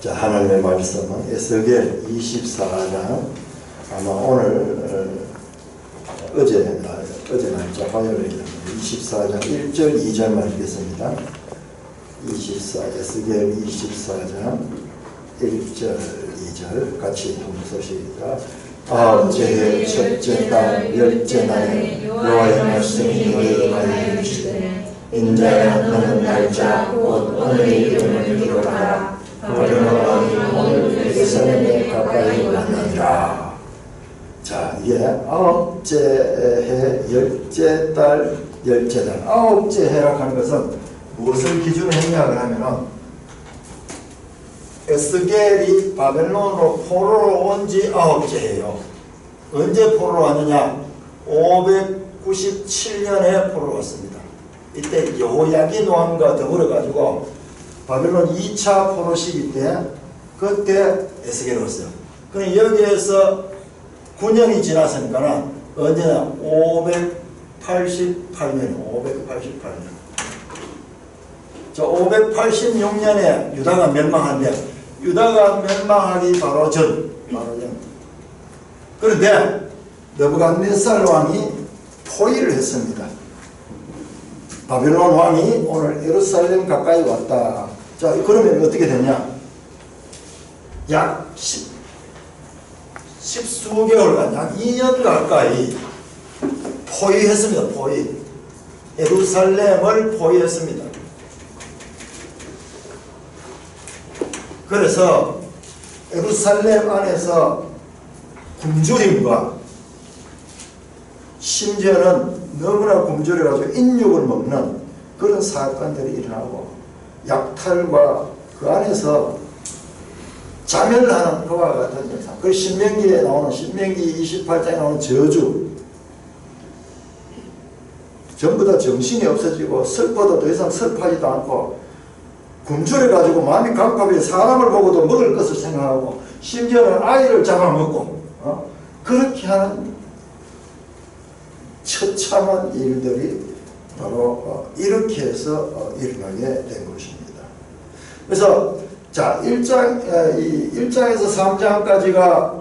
자, 하나님의 말씀은 에스겔 24장, 아마 오늘 어제 날짜 화요일에 24장 1절 2절만 읽겠습니다. 에스겔 24장 1절 2절 같이 봉독하시겠습니다. 아홉째 해 첫째 달 열째 날에 여호와의 말씀이 너희에게 이르시되 인자야 너는 날짜 곧 오늘의 이름을 기록하라. 오늘 예루살렘에 가까이 왔느니라. 자, 이게 아홉째 해 열째 달 열째 달 아홉째 해라고 하는 것은 무엇을 기준으로 했냐고 하면은 에스겔이 바벨론으로 포로로 온 지 아홉째 해요. 언제 포로로 왔느냐? 597년에 포로로 왔습니다. 이때 여호야긴 왕과 더불어 가지고 바벨론 2차 포로 시기 때 그때 에스겔이 왔어요. 그럼 여기에서 9년이 지났으니까는 언제나 588년. 저 586년에 유다가 멸망한데 유다가 멸망하기 바로 전. 그런데 느부갓네살 왕이 포위를 했습니다. 바벨론 왕이 오늘 예루살렘 가까이 왔다. 자, 그러면 어떻게 되냐? 약 십수개월간, 약 2년 가까이 포위했습니다. 포위. 예루살렘을 포위했습니다. 그래서 예루살렘 안에서 굶주림과 심지어는 너무나 굶주려가지고 인육을 먹는 그런 사건들이 일어나고 약탈과 그 안에서 자멸하는 그와 같은 현상. 그 신명기에 나오는 신명기 28장에 나오는 저주. 전부 다 정신이 없어지고 슬퍼도 더 이상 슬퍼하지도 않고 굶주려가지고 마음이 갑갑해 사람을 보고도 먹을 것을 생각하고 심지어는 아이를 잡아먹고 그렇게 하는 처참한 일들이 바로 이렇게 해서 일어나게 된 것입니다. 그래서 자, 1장에서 3장까지가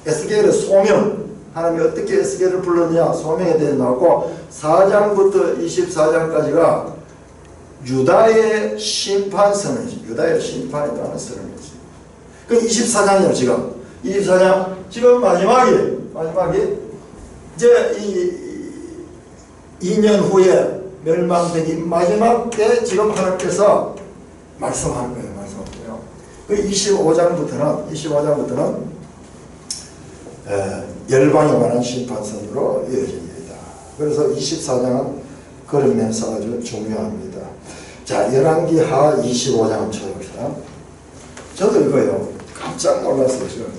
에스겔의 소명, 하나님이 어떻게 에스겔을 불렀느냐 소명에 대해 나오고 4장부터 24장까지가 유다의 심판 선언이죠. 유다의 심판에 대한 선언이죠. 그 24장이에요. 지금 24장 지금 마지막이 이제 이 2년 후에 멸망되기 마지막 때 지금 하나님께서 말씀하는 거예요. 말씀하고요. 그 25장부터는 열방에 관한 심판선으로 이어집니다. 그래서 24장은 그런 면에서 아주 중요합니다. 자, 열왕기 하 25장 쳐봅시다. 저도 이거요. 깜짝 놀랐어요. 지금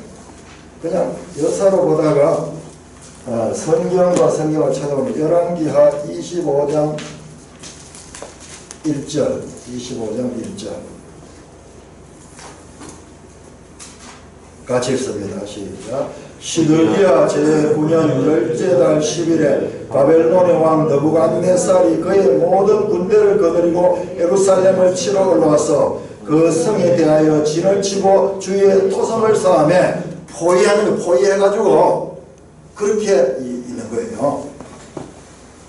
그냥 여사로 보다가 성경과 성경을 찾아보면 열왕기하 25장 1절 같이 읽습니다. 시작. 시드기야 제9년 열째 달 10일에 바벨론의 왕 느부갓네살이 그의 모든 군대를 거느리고 예루살렘을 치러 올라와서 그 성에 대하여 진을 치고 주위에 토성을 쌓으며 포위해가지고 그렇게 있는 거예요.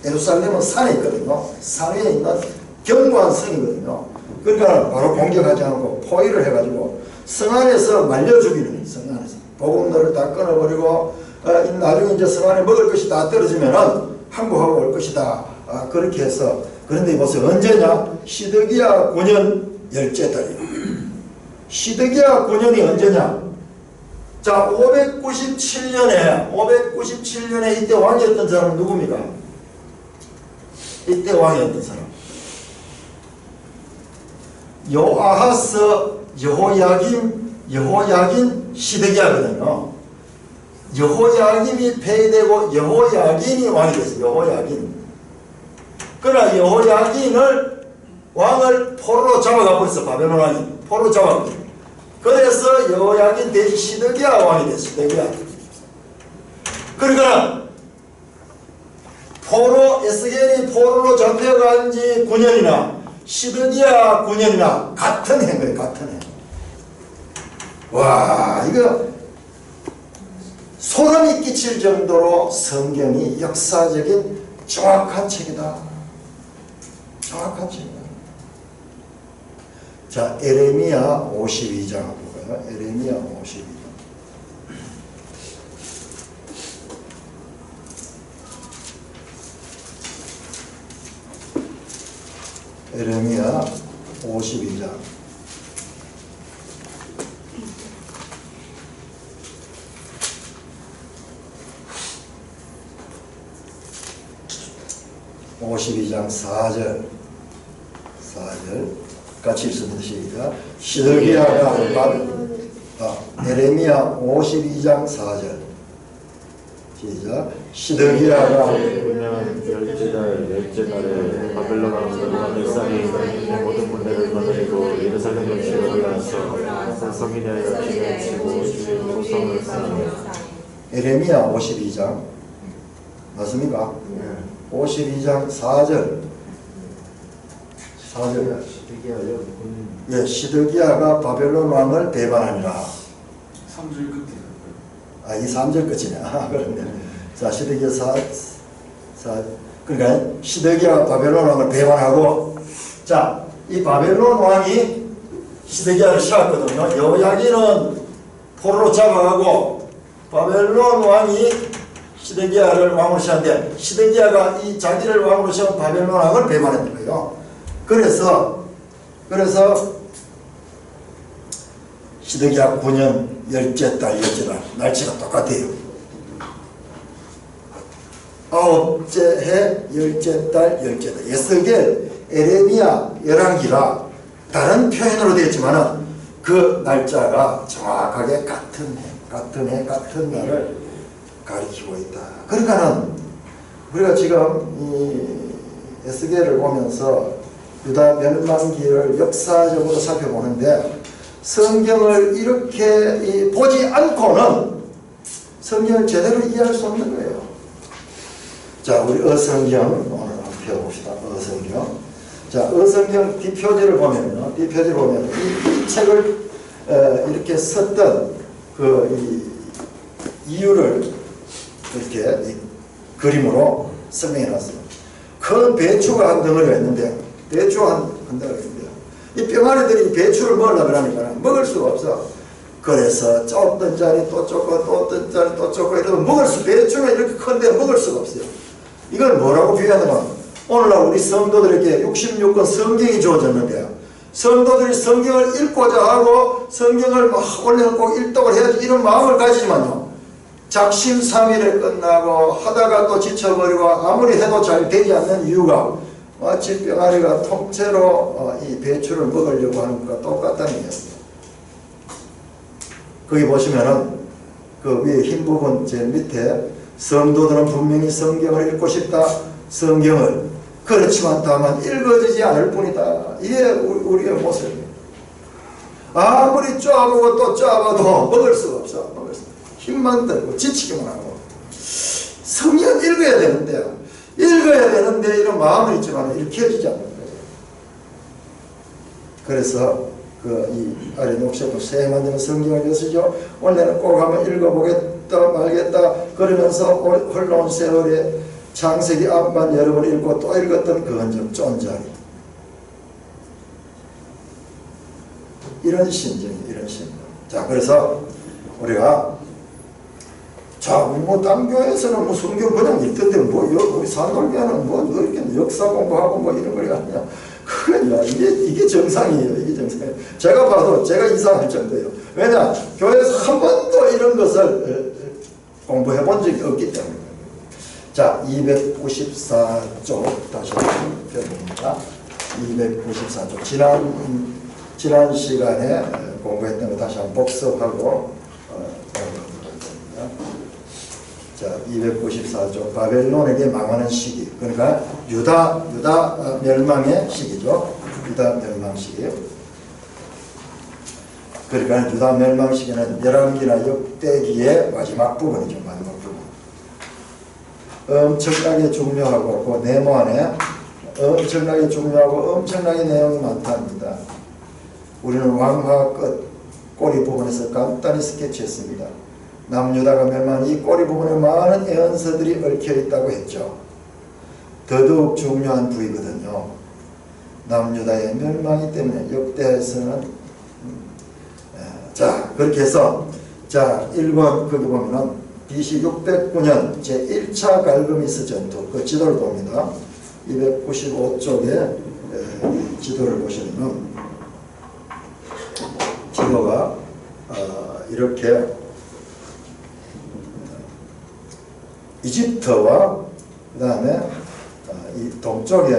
예루살렘은 산에 있거든요. 산에 있는 견고한 성이거든요. 그러니까 바로 공격하지 않고 포위를 해가지고 성 안에서 말려 죽이는, 성 안에서 보급로를 다 끊어버리고 나중에 이제 성 안에 먹을 것이 다 떨어지면은 항복하고 올 것이다. 그렇게 해서. 그런데 이것은 언제냐? 시드기야 9년 열째 달이에요. 시드기야 9년이 언제냐? 자, 597년에 이때 왕이었던 사람은 누굽니까? 이때 왕이었던 사람. 요아하스, 여호야긴 시드기야거든요. 여호야김이 폐위되고 여호야긴이 왕이 됐어요. 여호야긴. 그러나 여호야긴을 왕을 포로로 잡아가 버렸어. 바벨론 왕이 포로로 잡아버렸어. 그래서 여호야긴 대신 시드기야 왕이 됐어. 시드기야. 그러니까 에스겔이 포로로 잡혀간 지 9년이나 시드기야 9년이나 같은 해인 거예요. 같은 해. 와, 이거 소름이 끼칠 정도로 성경이 역사적인 정확한 책이다. 정확한 책이다. 자, 에레미야 52장 볼까요? 에레미야 52장. 에레미야 52장. (52장) 4절 같이 읽습니다. 시작. 시드기야가 에레미야 52장 4절 시작. 시드기야가 열째 날에 바벨론 왕 느부갓네살이 모든 군대를 거느리고 예루살렘을 치러 올라와서 성이 되어 기를 치고 주의 보성을 쌓으며. 에레미야 52장 맞습니까? 52장 4절. 예, 시드기야가 바벨론 왕을 배반하니라. 3절 끝에. 아, 이 3절 끝이네. 아, 그렇네. 자, 시드기야 4, 그러니까 시드기야가 바벨론 왕을 배반하고, 자, 이 바벨론 왕이 시드기야를 씌웠거든요. 여호야긴은 포로로 잡아가고 바벨론 왕이 시드기야를 왕으로 씌웠는데, 시드기야가 이 자기를 왕으로 씌운 바벨론 왕을 배반했던 거예요. 그래서 시드기야 9년 열째 달 날짜가 똑같아요. 9째 해 열째 달 에스겔, 에레미야, 열왕기라 다른 표현으로 되어 있지만은 그 날짜가 정확하게 같은 해 같은 날을 가리키고 있다. 그러니까는 우리가 지금 이 에스겔을 보면서 유다 멸망기를 역사적으로 살펴보는데, 성경을 이렇게 보지 않고는 성경을 제대로 이해할 수 없는 거예요. 자, 우리 어성경 오늘 한번 펴봅시다. 어성경. 자, 어성경 뒷표지를 보면요. 이 책을 이렇게 썼던 그 이유를 이렇게 그림으로 설명해 놨어요. 큰 배추가 한 덩어리가 있는데, 배추 한 덩어리가 있는데, 이 병아리들이 배추를 먹으려고 그러니까 먹을 수가 없어. 그래서 쫓던 자리 또 쫓고 또 어떤 자리 또 쫓고 이러면 배추가 이렇게 큰데 먹을 수가 없어요. 이걸 뭐라고 비유하냐면, 오늘날 우리 성도들에게 66권 성경이 주어졌는데요. 성도들이 성경을 읽고자 하고 성경을 막 올려놓고 일독을 해야지 이런 마음을 가지지만요, 작심삼일에 끝나고 하다가 또 지쳐버리고 아무리 해도 잘 되지 않는 이유가 마치 병아리가 통째로 이 배추를 먹으려고 하는 것과 똑같다는 이야기예요. 거기 보시면은 그 위에 흰 부분 제일 밑에 성도들은 분명히 성경을 읽고 싶다. 성경을 그렇지만 다만 읽어지지 않을 뿐이다. 이게 우리의 모습이에요. 아무리 쪼아보고 또 쪼아봐도 먹을 수가 없어. 힘만 들고 지치기만 하고. 성경 읽어야 되는데 이런 마음은 있지만 읽혀지지 않는 거예요. 그래서 이 아래 녹색으로 새 만드는 성경을 쓰죠. 원래는 꼭 한번 읽어보겠다 말겠다 그러면서 흘러온 세월에 창세기 앞만 여러 번 읽고 또 읽었던 그 흔적 쫀자리. 이런 심정이에요. 자, 그래서 우리가 다른 교회에서는 성경 그냥 읽던데 우리 산돌교회는 이렇게 역사 공부하고 이런 거 아니야. 그러니까 이게 정상이에요. 이게 정상이에요. 제가 봐도 제가 이상할 정도예요. 왜냐? 교회에서 한 번도 이런 것을 공부해 본 적이 없기 때문에. 자, 294쪽 다시 한번 펴봅니다. 294쪽. 지난 시간에 공부했던 거 다시 한번 복습하고 자, 294쪽. 바벨론에게 망하는 시기. 그러니까 유다 멸망의 시기죠. 유다 멸망 시기. 그러니까 유다 멸망 시기는 열왕기나 역대기의 마지막 부분이죠. 마지막 부분. 엄청나게 중요하고 그 네모 안에 엄청나게 중요하고 엄청나게 내용이 많답니다. 우리는 왕화 끝 꼬리 부분에서 간단히 스케치했습니다. 남유다가 멸망한 이 꼬리 부분에 많은 애언서들이 얽혀 있다고 했죠. 더더욱 중요한 부위거든요. 남유다의 멸망이 때문에 역대에서는 자, 그렇게 해서 자 1번 거기 보면은 BC 609년 제1차 갈그미스 전투 그 지도를 봅니다. 295쪽에 지도를 보시면은 지도가 이렇게 이집트와 그 다음에 이 동쪽에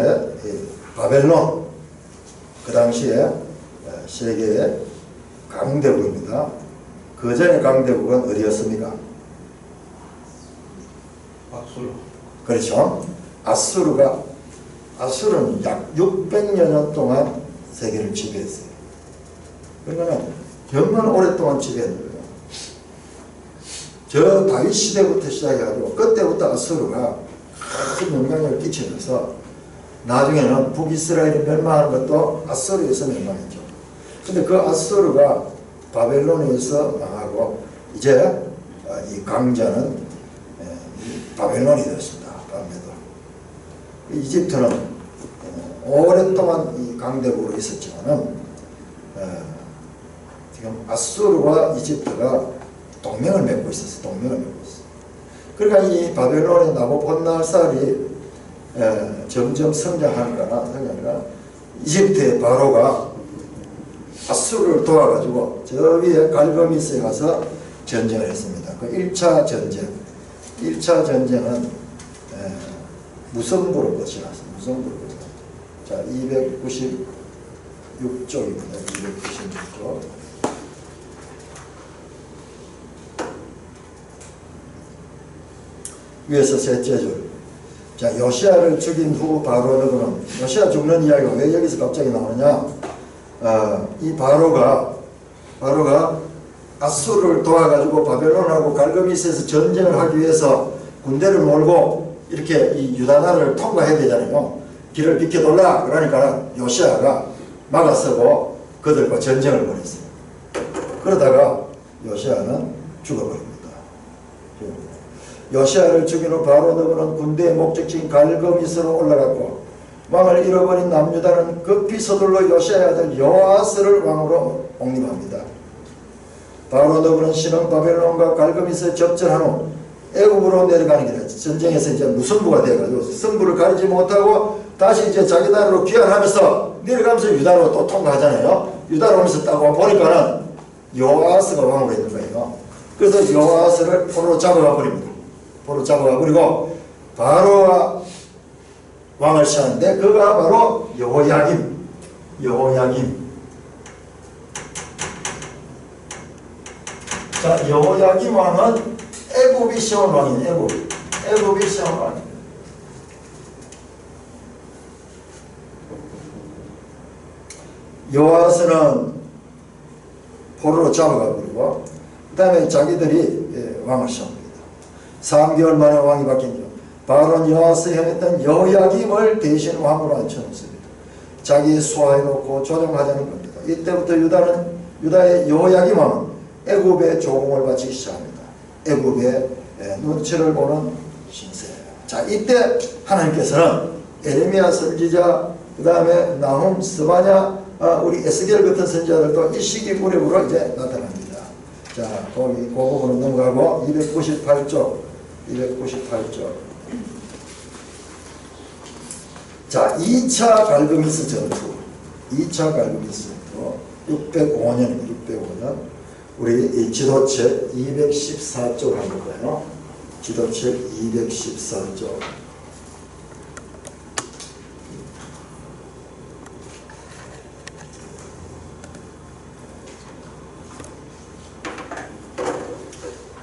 바벨론 그 당시에 세계의 강대국입니다. 그 전에 강대국은 어디였습니까? 박수로. 그렇죠. 아수르는 약 600여 년 동안 세계를 지배했어요. 그러니까 정말 오랫동안 지배했는 거예요. 저 다윗 시대부터 시작해가지고 그때부터 아수르가 큰 영향력을 끼치면서 나중에는 북이스라엘이 멸망하는 것도 아수르에서 멸망했죠. 근데 그 아수르가 바벨론에서 망하고 이제 이 강자는 바벨론이 되었습니다. 이집트는 오랫동안 이 강대국으로 있었지만은 지금 아수르와 이집트가 동맹을 맺고 있었어요. 동맹을 맺고 있어요. 그러니까 이 바벨론의 나부ход네살이 점점 성장하니까 이집트의 바로가 아수르를 도와가지고 저 위에 갈그미스에 가서 전쟁을 했습니다. 그 1차 전쟁. 1차 전쟁은 무성부로 끝이 났습니다. 무성부로 끝이 났습니다. 자, 296쪽입니다. 296쪽. 위에서 셋째 줄. 자, 요시야를 죽인 후 바로는 요시야 죽는 이야기가 왜 여기서 갑자기 나오느냐? 이 바로가 아수르를 도와가지고 바벨론하고 갈그미스에서 전쟁을 하기 위해서 군대를 몰고 이렇게 이 유다 나라를 통과해야 되잖아요. 길을 비켜돌라 그러니까 요시야가 막아서고 그들과 전쟁을 벌였어요. 그러다가 요시야는 죽어버립니다. 요시야를 죽인 후 바로 너는 군대의 목적지인 갈그미스로 올라갔고 왕을 잃어버린 남유다는 급히 서둘러 요시야의 아들 요아스를 왕으로 옹립합니다. 바로 너는 신은 바벨론과 갈그미스에 접전한 후 애굽으로 내려가는 길에 전쟁에서 이제 무승부가 돼가지고 승부를 가리지 못하고 다시 이제 자기 나라로 귀환하면서 내려가면서 유다로 또 통과하잖아요. 유다로 오면서 딱 보니까는 요아스가 왕으로 있는 거예요. 그래서 요아스를 포로로 잡아가 버립니다. 포로로 잡아가 버리고 바로가 왕을 시하는데 그가 바로 여호야김. 자, 여호야김 왕은 애굽이 시온 왕이에요. 애굽이 시온 왕. 요아스는 포로로 잡아가 버리고 그 다음에 자기들이 왕을 시합니다. 3개월 만에 왕이 바뀌죠. 바로는 요아스 행했던 여호야김을 대신 왕으로 앉혀놓습니다. 자기 수하해놓고 조정하자는 겁니다. 이때부터 유다의 여호야김 왕은 애굽에 조공을 바치기 시작합니다. 애굽의 눈치를 보는 신세예요. 자, 이때 하나님께서는 에레미야 선지자, 그 다음에 나훔, 스바냐, 우리 에스겔 같은 선지자들도 이 시기 무렵으로 이제 나타납니다. 자, 거기 그 부분으로 넘어가고 298쪽. 자, 2차 갈그미스 전투. 605년입니다. 605년. 우리 이 지도책 214쪽 한 거예요. 지도책 214쪽.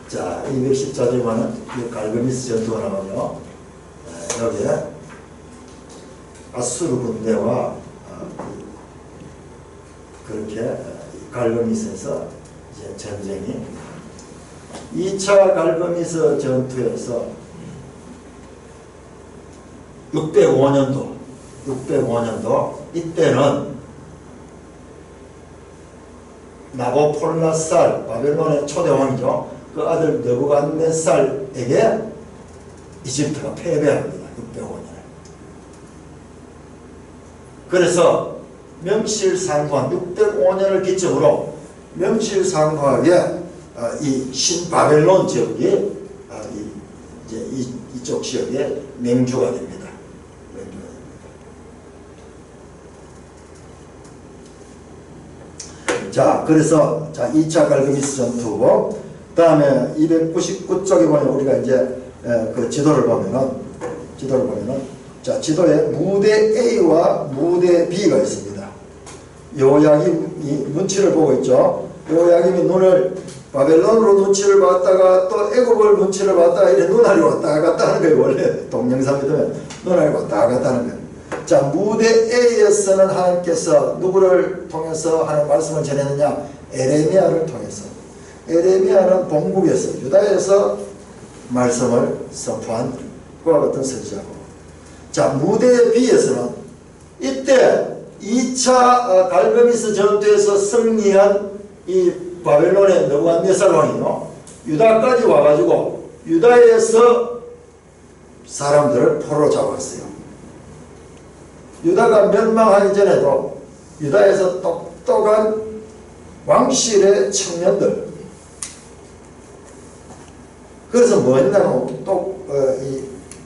자, 214쪽에는 이 갈그미스 전투가 나오죠. 여기에 아수르 군대와 그렇게 갈그미스에서 이제 전쟁이 2차 갈그미스 전투에서 605년도 이때는 나보폴라살, 바벨론의 초대왕이죠. 그 아들 느부갓네살에게 이집트가 패배합니다. 605년에. 그래서 명실상부한 605년을 기점으로 명실상부하게 이 신바벨론 지역이 이쪽 지역에 맹주가 됩니다. 자, 그래서 2차 갈그미스 전투고, 그 다음에 299쪽에 보면 우리가 이제 그 지도를 보면은 자, 지도에 무대 A와 무대 B가 있습니다. 요야김이 눈치를 보고 있죠. 요야김이 눈을 바벨론으로 눈치를 봤다가 또 애굽을 눈치를 봤다가 이래 눈알이 왔다 갔다 하는 거예요. 원래 동영상에 보면 눈알이 왔다 갔다 하는 거예요. 자, 무대 A에서는 하나님께서 누구를 통해서 하는 말씀을 전했느냐? 에레미야를 통해서. 에레미야는 본국에서 유다에서 말씀을 선포한 그와 같은 선지자고. 자, 무대 B에서는 이때 2차 갈그미스 전투에서 승리한 이 바벨론의 느부갓네살 왕이요, 유다까지 와가지고 유다에서 사람들을 포로 잡았어요. 유다가 멸망하기 전에도 유다에서 똑똑한 왕실의 청년들, 그래서 뭐 했냐면 이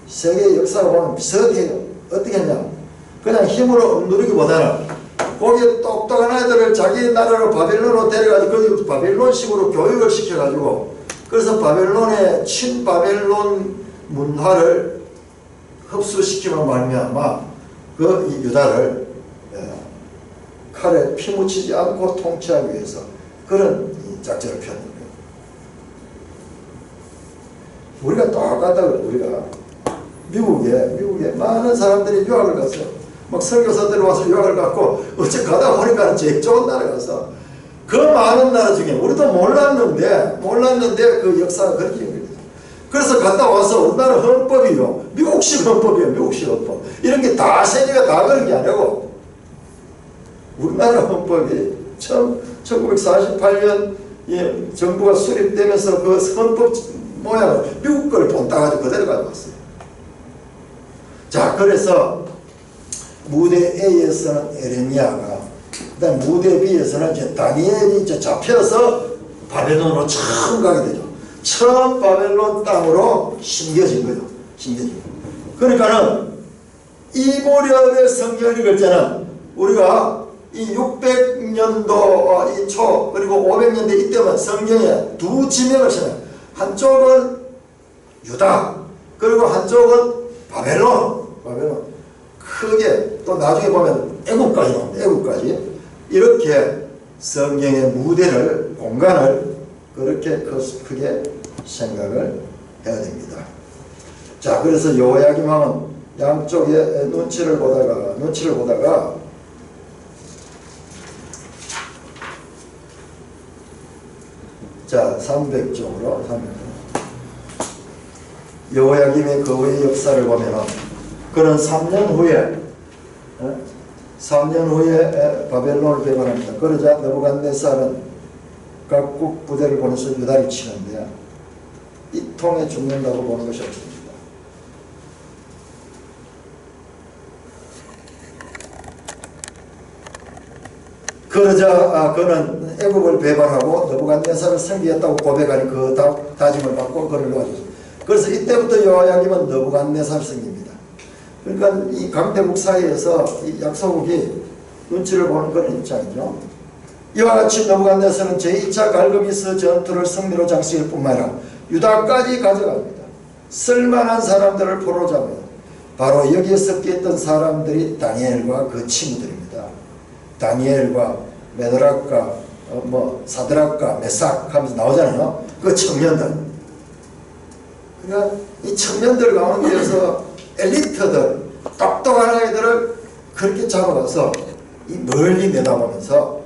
세계 역사가 보면 비슷해요. 어떻게 했냐, 그냥 힘으로 억누르기보다는 거기에 똑똑한 아이들을 자기 나라로 바벨론으로 데려가지고 거기 바벨론식으로 교육을 시켜가지고, 그래서 바벨론의 친바벨론 문화를 흡수시키면 말미암아 그 유다를 칼에 피 묻히지 않고 통치하기 위해서 그런 작전을 펴는 거예요. 우리가 똑같다고. 우리가 미국에 많은 사람들이 유학을 갔어요. 막 설교사들이 와서 유학을 갔고, 어째 가다 보니까 제일 좋은 나라 가서 그 많은 나라 중에 우리도 몰랐는데 그 역사가 그렇게 연결돼요. 그래서 갔다 와서 우리나라 헌법이요, 미국식 헌법이에요. 미국식 헌법. 이런 게 다 세계가 다 그런 게 아니고, 우리나라 헌법이 처음 1948년 정부가 수립되면서 그 헌법 모양을 미국 걸 돈 따가지고 그대로 가져왔어요. 자, 그래서 무대 A에서는 에레미야가, 그다음 무대 B에서는 이제 다니엘이 이제 잡혀서 바벨론으로 처음 가게 되죠. 처음 바벨론 땅으로 심겨진 거죠. 그러니까는 이 무렵의 성경을 읽을 때는 우리가 이 600년도 이 초 그리고 500년대 이때만 성경에 두 지명을 써요. 한쪽은 유다, 그리고 한쪽은 바벨론. 크게 또 나중에 보면 애국까지 나옵니다. 애국까지. 이렇게 성경의 무대를, 공간을 그렇게 크게 생각을 해야 됩니다. 자, 그래서 여호야김 왕은 양쪽에 눈치를 보다가 자, 300쪽으로 여호야김의 그 후의 역사를 보면은, 그는 3년 후에 바벨론을 배반합니다. 그러자 느부갓네살은 각국 부대를 보내서 유다를 치는데 이 통에 죽는다고 보는 것이 없습니다. 그러자 그는 애굽을 배반하고 느부갓네살을 섬기겠다고 고백하니 그 다짐을 받고 그를 놓아줬습니다. 그래서 이때부터 여호야김은 느부갓네살을 섬깁니다. 그러니까 이 강대국 사이에서 이 약소국이 눈치를 보는 그런 입장이죠. 이와 같이 느부갓네살은 제2차 갈그미스 전투를 승리로 장식할 뿐만 아니라 유다까지 가져갑니다. 쓸만한 사람들을 포로 잡아요. 바로 여기에 섞여있던 사람들이 다니엘과 그 친구들입니다. 다니엘과 메드락과 사드락과 메삭 하면서 나오잖아요. 그 청년들. 그러니까 이 청년들 가운데에서 엘리트들, 똑똑한 아이들을 그렇게 잡아가서 이 멀리 내다보면서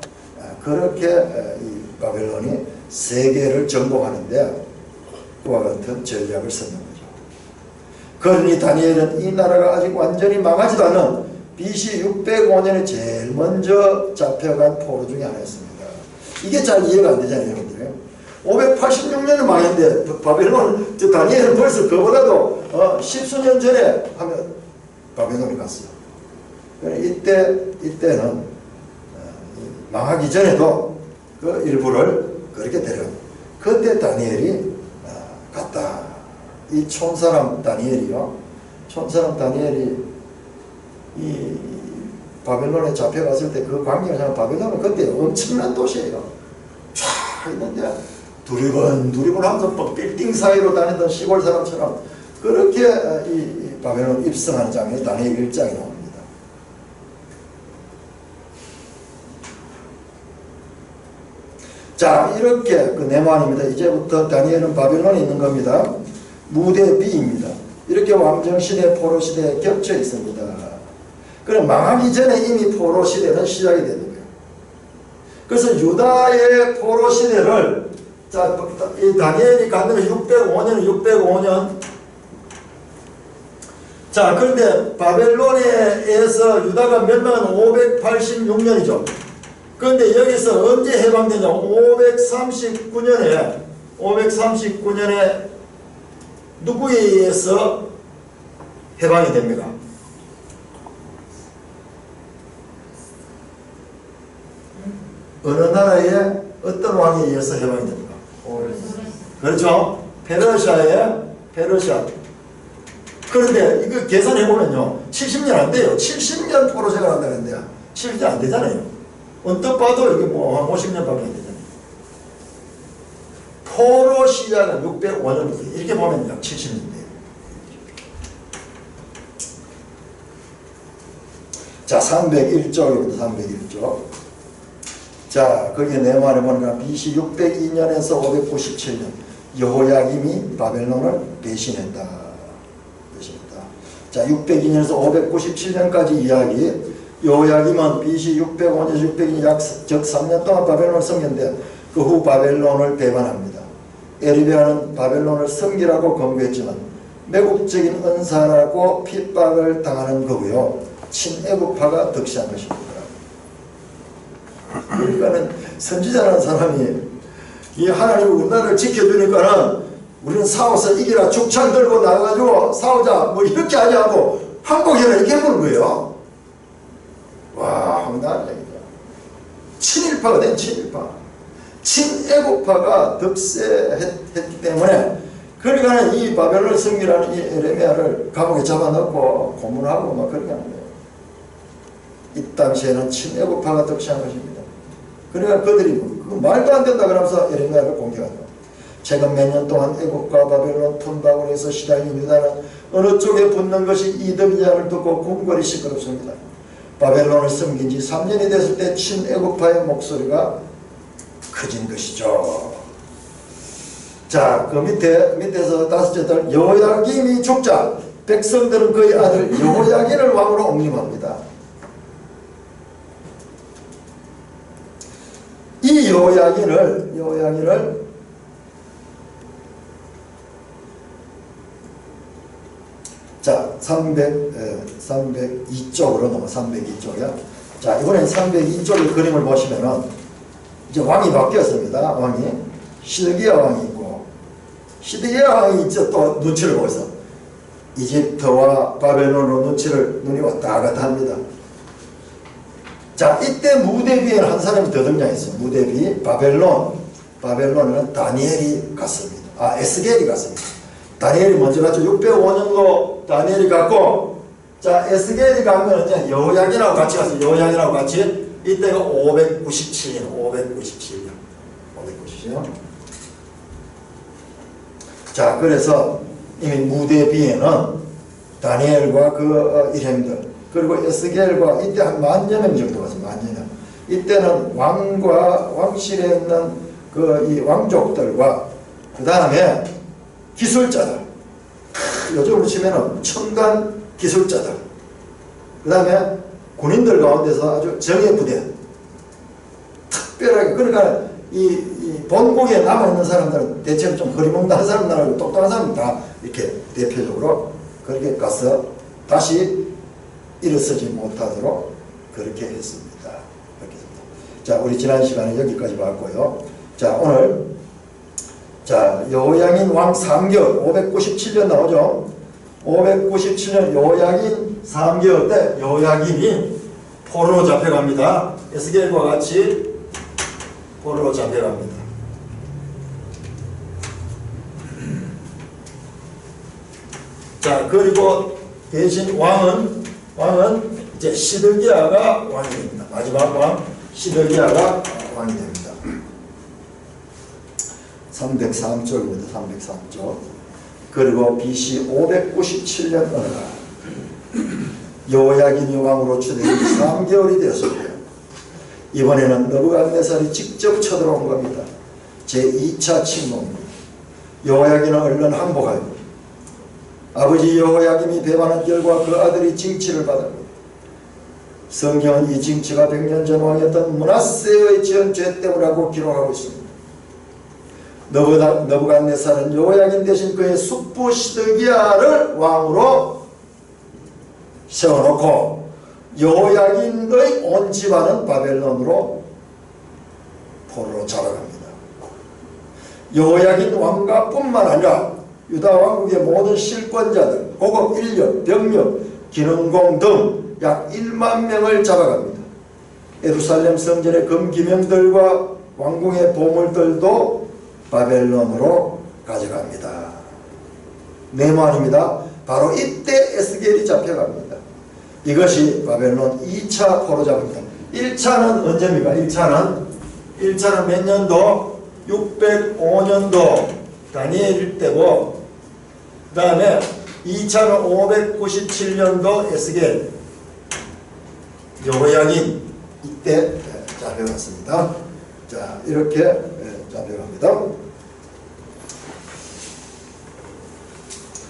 그렇게 이 바벨론이 세계를 정복하는데 그와 같은 전략을 썼는 거죠. 그러니 다니엘은 이 나라가 아직 완전히 망하지도 않은 BC 605년에 제일 먼저 잡혀간 포로 중에 하나였습니다. 이게 잘 이해가 안 되잖아요, 여러분들. 586년에 망했는데 바벨론, 다니엘은 벌써 그보다도 10수년 전에 하면 바벨론이 갔어요. 이때는 망하기 전에도 그 일부를 그렇게 데려갑니다. 그때 다니엘이 갔다. 이 촌사람 다니엘이요. 촌사람 다니엘이 이 바벨론에 잡혀갔을 때 그 광경을 생각, 바벨론은 그때 엄청난 도시예요. 쫙 있는데 두리번 하면서 뭐 빌딩 사이로 다니던 시골 사람처럼 그렇게 이 바벨론 입성하는 장면이 다니엘 1장에 나옵니다. 자, 이렇게 그 네모안입니다. 이제부터 다니엘은 바벨론에 있는 겁니다. 무대 B입니다. 이렇게 왕정시대, 포로시대에 겹쳐 있습니다. 그럼 망하기 전에 이미 포로시대는 시작이 되는 거예요. 그래서 유다의 포로시대를, 자, 이 다니엘이 갔는 605년. 자, 그런데 바벨론에서 유다가 멸망한 586년이죠. 그런데 여기서 언제 해방되냐? 539년에 누구에 의해서 해방이 됩니까? 어느 나라의 어떤 왕에 의해서 해방이 됩니까? 그렇죠? 페르시아. 그런데 이거 계산해보면요, 70년 안 돼요. 70년 포로세가 한다는데 70년 안 되잖아요. 언뜻 봐도 이게 뭐 한 50년밖에 안 되잖아요. 포로 시작은 605년부터 이렇게 보면 약 70년 돼요. 자, 301쪽입니다. 301쪽. 자, 거기에 네모안에 보니까 BC 602년에서 597년 여호야김이 바벨론을 배신했다. 자, 602년에서 597년까지 이야기. 여호야김은 BC 605년에서 602년 즉 3년 동안 바벨론을 섬겼는데 그 후 바벨론을 배반합니다. 에르비아는 바벨론을 섬기라고 권고했지만 매국적인 은사라고 핍박을 당하는 거고요. 친애국파가 득세한 것입니다. 그러니까는 선지자라는 사람이 이 하나님 우리나라를 지켜주니까는 우리는 싸워서 이기라, 죽창 들고 나가가지고 싸우자, 뭐 이렇게 하자고 한국에는 이렇게 해보는 거예요. 와, 황당한 얘기다. 친일파가 된 친일파. 친애국파가 득세했기 때문에, 그러니까 이 바벨론 성기라는 이 에레미야를 감옥에 잡아넣고 고문하고 막 그렇게 하는 거예요. 이 당시에는 친애국파가 득세한 것입니다. 그러니까 그들이 말도 안 된다 그러면서 에레미야를 공격한다. 최근 몇 년 동안 애국과 바벨론 푼박으로 해서 시달린 유다는 어느 쪽에 붙는 것이 이득이냐를 듣고 궁궐이 시끄럽습니다. 바벨론을 섬긴 지 3년이 됐을 때 친애국파의 목소리가 커진 것이죠. 자, 그 밑에서 다섯째 달 여호야김이 죽자 백성들은 그의 아들 여호야긴을 왕으로 옹림합니다. 이 여호야긴을 자, 302쪽으로 넘어 302쪽이야. 자, 이번엔 302쪽의 그림을 보시면은 이제 왕이 바뀌었습니다. 왕이 시드기야 왕이 있고, 시드기야 왕이 이제 또 눈치를 보고 있어. 이집트와 바벨론으로 눈이 왔다 갔다 합니다. 자, 이때 무대 위에는 한 사람이 더 등장했어요. 무대 위 바벨론에는 다니엘이 갔습니다. 에스겔이 갔습니다. 다니엘이 먼저 갔죠. 605년도 다니엘이 갔고, 자, 에스겔이 가면 이제 여호야긴하고 같이 갔어요. 여호야긴하고 같이. 이때가 597년. 자, 그래서 이미 무대 비에는 다니엘과 그 일행들, 그리고 에스겔과 이때 한 10,000여 명 정도 갔어요. 10,000여 명. 이때는 왕실에 있는 그 이 왕족들과 그 다음에 기술자들, 요즘으로 치면은 첨단 기술자들, 그 다음에 군인들 가운데서 아주 정예 부대, 특별하게, 그러니까 이 본국에 남아있는 사람들은 대체로 좀 허리몽당한 사람들하고 똑똑한 사람들 다 이렇게 대표적으로 그렇게 가서 다시 일어서지 못하도록 그렇게 했습니다. 자, 우리 지난 시간에 여기까지 봤고요. 자, 오늘 자, 여호야긴 왕 3개월 597년 나오죠. 597년 여호야긴 3개월 때 여호야긴이 포로로 잡혀갑니다. 에스겔과 같이 포로로 잡혀갑니다. 자, 그리고 대신 왕은 이제 시드기야가 왕이 됩니다. 마지막 왕 시드기야가 왕이 됩니다. 303쪽입니다. 303쪽. 그리고 BC 597년 어느 날 여호야긴이 왕으로 추대된 3개월이 되었습니다. 이번에는 느부갓네살이 직접 쳐들어온 겁니다. 제2차 침공입니다. 여호야긴은 얼른 항복하여 아버지 여호야김이 배반한 결과 그 아들이 징치를 받았습니다. 성경은 이 징치가 100년 전 왕이었던 므낫세의 지은 죄 때문이라고 기록하고 있습니다. 느부갓네살은 여호야긴 대신 그의 숙부 시드기야를 왕으로 세워놓고 여호야긴의 온 집안은 바벨론으로 포로로 잡아갑니다. 여호야긴 왕가뿐만 아니라 유다 왕국의 모든 실권자들, 고급 인력, 병력, 기능공 등 약 1만 명을 잡아갑니다. 예루살렘 성전의 금기명들과 왕궁의 보물들도 바벨론으로 가져갑니다. 네모아닙니다. 바로 이때 에스겔이 잡혀갑니다. 이것이 바벨론 2차 포로 잡입니다. 1차는 언제입니까? 1차는 몇 년도? 605년도 다니엘 때고, 그 다음에 2차는 597년도 에스겔 여호야긴 이때 잡혀갔습니다. 자, 이렇게 잡혀갑니다.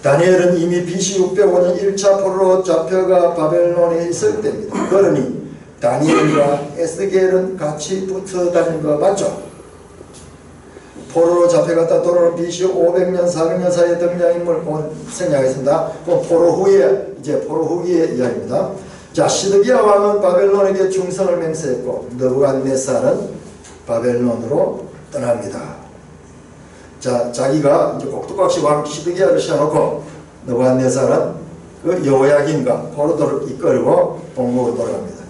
다니엘은 이미 BC 605년 1차 포로로 잡혀가 바벨론에 있을 때입니다. 그러니 다니엘과 에스겔은 같이 붙어 다닌 거 맞죠? 포로로 잡혀갔다 돌아오는 BC 500년 400년 사이에 등장인물 생략하겠습니다. 포로 후기의 이야기입니다. 자, 시드기야 왕은 바벨론에게 충성을 맹세했고 느부갓네살은 바벨론으로 떠납니다. 자, 자기가 이제 꼭두각시 왕 시드기야를 세워놓고 느부갓네살은 그 여호야긴과 포로들을 이끌고 동국으로 돌아갑니다.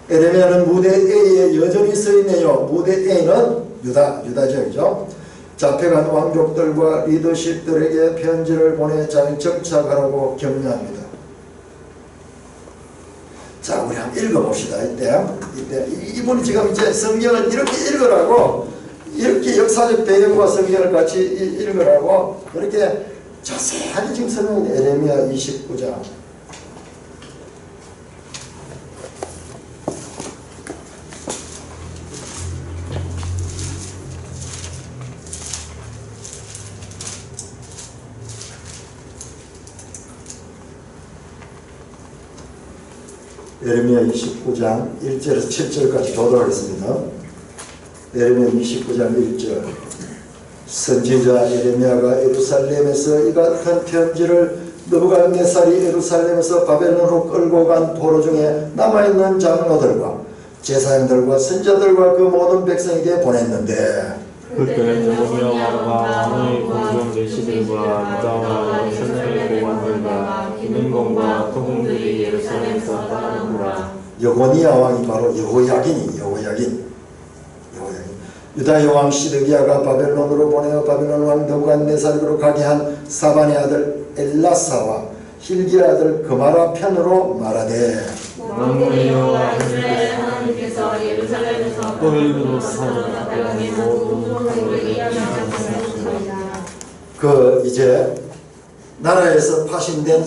에레미야는 무대 A에 여전히 서있네요. 무대 A는 유다 지역이죠. 잡혀간 왕족들과 리더십들에게 편지를 보내 잘 정착하라고 격려합니다. 자, 우리 한번 읽어봅시다. 이때 이분이 지금 이제 성경을 이렇게 읽으라고, 이렇게 역사적 배경과 성경을 같이 읽으라고 그렇게 자세하게 지금 설명이 에레미야 29장. 에레미야 29장 1절에서 7절까지 교도하겠습니다. 에레미야 29장 1절. 선지자 에레미야가 예루살렘에서 이 같은 편지를 느부갓네살이 예루살렘에서 바벨론으로 끌고 간 포로 중에 남아있는 장로들과 제사장들과 선지자들과 그 모든 백성에게 보냈는데, 그때 느부갓네살 왕과 왕의 공중 내시들과 유다와 예루살렘의 고관들과 기능공과 토공들이 예루살렘에서 떠나는구나. 여고니야 왕이 바로 여호야긴. 유다의 왕 시드기야가 바벨론으로 보내어 바벨론 왕 느부갓네살으로 가게 한 사반의 아들 엘라사와 힐기야 아들 그마라 편으로 말하되, 만군의 여호와 이스라엘 하나님께서 예루살렘에서 너희로 사는 그 이제 나라에서 파신된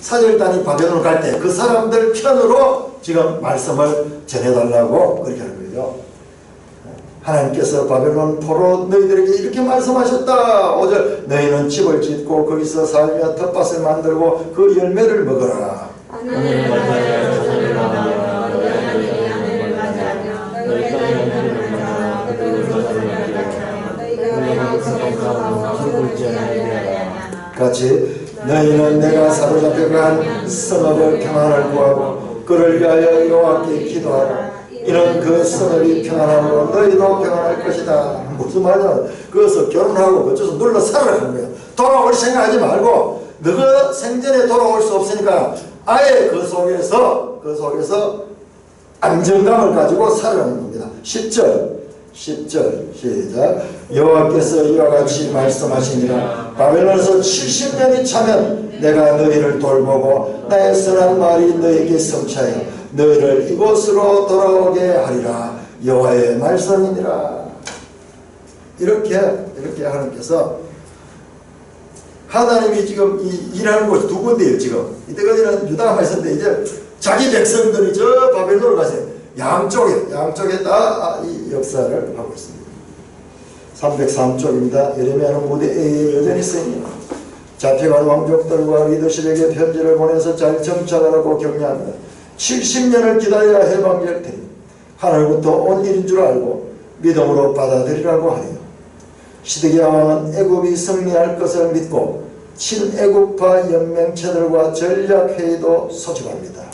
사절단이 바벨론을 갈 때 그 사람들 편으로 지금 말씀을 전해달라고 그렇게 하는 거예요. 하나님께서 바벨론 포로 너희들에게 이렇게 말씀하셨다. 5절, 너희는 집을 짓고 거기서 살며 텃밭을 만들고 그 열매를 먹어라. 하늘을 맞이하여 저들을 맞이하며 너희 하나님이 하늘을 맞이하며 너희 땅을 맞이하며 그들을 맞이하며 너희가 왕성에서 왕성을 지하리라. 같이, 너희는 내가 사로잡혀간 성읍의 평안을 구하고 그를 위하여 여호와께 기도하라. 이는 그 성읍이 평안하고 너희도 평안할 것이다. 무슨 말이냐? 그것을 결혼하고 어째서 눌러 살아가는 거야. 돌아올 생각하지 말고 너가 생전에 돌아올 수 없으니까 아예 그 속에서 안정감을 가지고 살아가는 겁니다. 10절 시작. 여호와께서 이와 같이 말씀하시니라. 바벨론에서 70년이 차면 내가 너희를 돌보고 나의 선한 말이 너희에게 성취하여 너희를 이곳으로 돌아오게 하리라. 여호와의 말씀이니라. 이렇게 하나님께서 하나님이 지금 일하는 곳이 두 군데예요. 지금 이때까지는 유다가 있었는데 이제 자기 백성들이 저 바벨론을 가세요. 양쪽에 다 이 역사를 하고 있습니다. 303쪽입니다. 예레미야는 무대에 여전히 쓰입니다. 잡혀간 왕족들과 리더십에게 편지를 보내서 잘 정착하라고 격려합니다. 70년을 기다려야 해방될 테니 하늘부터 온 일인 줄 알고 믿음으로 받아들이라고 하네요. 시드기야 왕은 애굽이 승리할 것을 믿고 친애굽파 연맹체들과 전략회의도 소집합니다.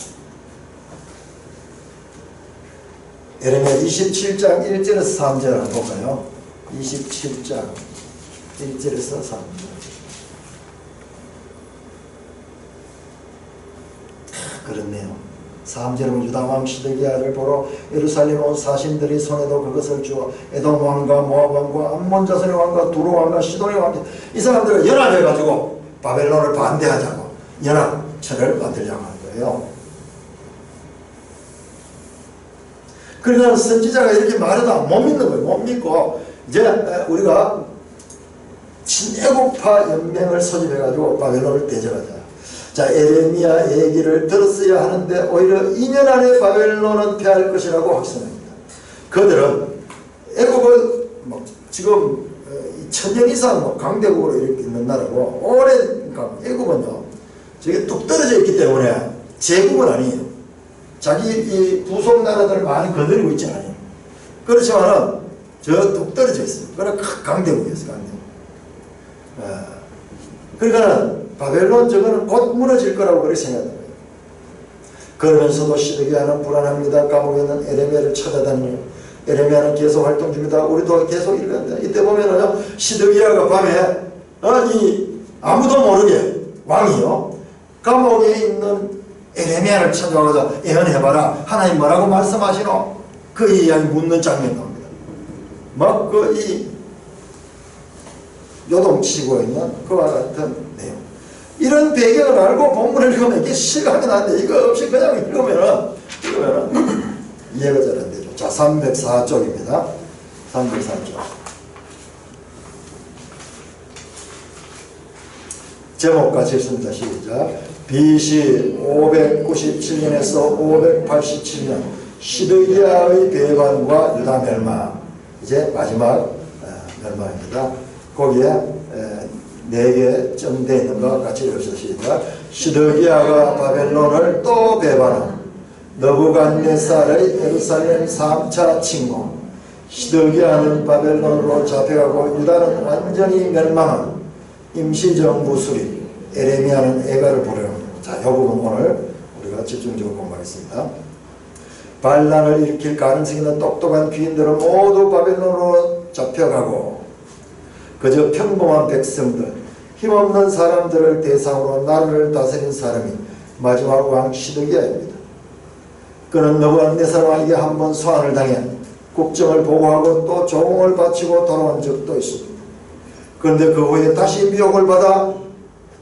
예레미야 27장 1절에서 3절 한번 볼까요? 27장 1절에서 3절. 그렇네요. 3절은 유다왕 시드기야를 보러 예루살렘 온 사신들이 손에도 그것을 주어 에돔 왕과 모압 왕과 암몬 자손의 왕과 두로 왕과 시돈의 왕, 이 사람들을 연합해가지고 바벨론을 반대하자고 연합체를 만들려고 하는 거예요. 그러니까 선지자가 이렇게 말해도 못 믿는 거예요. 못 믿고 이제 우리가 친애국파 연맹을 소집해가지고 바벨론을 대적하자. 자, 예레미야 얘기를 들었어야 하는데 오히려 2년 안에 바벨론은 패할 것이라고 확신합니다. 그들은 애국은 지금 1000년 이상 강대국으로 이렇게 있는 나라고 오랜 애국은요 저게 뚝 떨어져 있기 때문에 제국은 아니에요. 자기 이 부속 나라들을 많이 거느리고 있지 않아요. 그렇지만은 저 뚝 떨어져 있어요. 그러나 강대국이었어요. 강대국. 그러니까 바벨론 저거는 곧 무너질 거라고 그렇게 생각합니다. 그러면서도 시드기야는 불안합니다. 감옥에 있는 에레미야를 찾아다니며 에레미야는 계속 활동 중이다. 우리도 계속 읽는다. 이때 보면은요 시드기야가 밤에 아무도 모르게 왕이요 감옥에 있는 에레미야를 찾아와서 예언해봐라. 하나님 뭐라고 말씀하시노? 그 이야기 묻는 장면 나옵니다. 막 요동치고 있는 그와 같은 내용. 이런 배경을 알고 본문을 읽으면 이게 실감이 나는데 이거 없이 그냥 읽으면은 이해가 잘 안 되죠. 자, 304쪽입니다. 304쪽. 제목까지 읽습니다. 시작. BC 597년에서 587년 시드기야의 배반과 유다 멸망. 이제 마지막 멸망입니다. 거기에 4개 점되어 있는 것 같이 읽으시다. 시드기야가 바벨론을 또 배반함. 느부갓네살의 예루살렘 3차 침공. 시드기야는 바벨론으로 잡혀가고 유다는 완전히 멸망함. 임시정부 수립. 에레미야는 애가를 부르는. 자, 이 부분 오늘 우리가 집중적으로 공부하겠습니다. 반란을 일으킬 가능성이 있는 똑똑한 귀인들은 모두 바벨론으로 잡혀가고 그저 평범한 백성들, 힘없는 사람들을 대상으로 나라를 다스린 사람이 마지막 왕 시드기야입니다. 그는 느부갓네살 왕에게 한번 소환을 당해 국정을 보고하고 또 조공을 바치고 돌아온 적도 있습니다. 그런데 그 후에 다시 미혹을 받아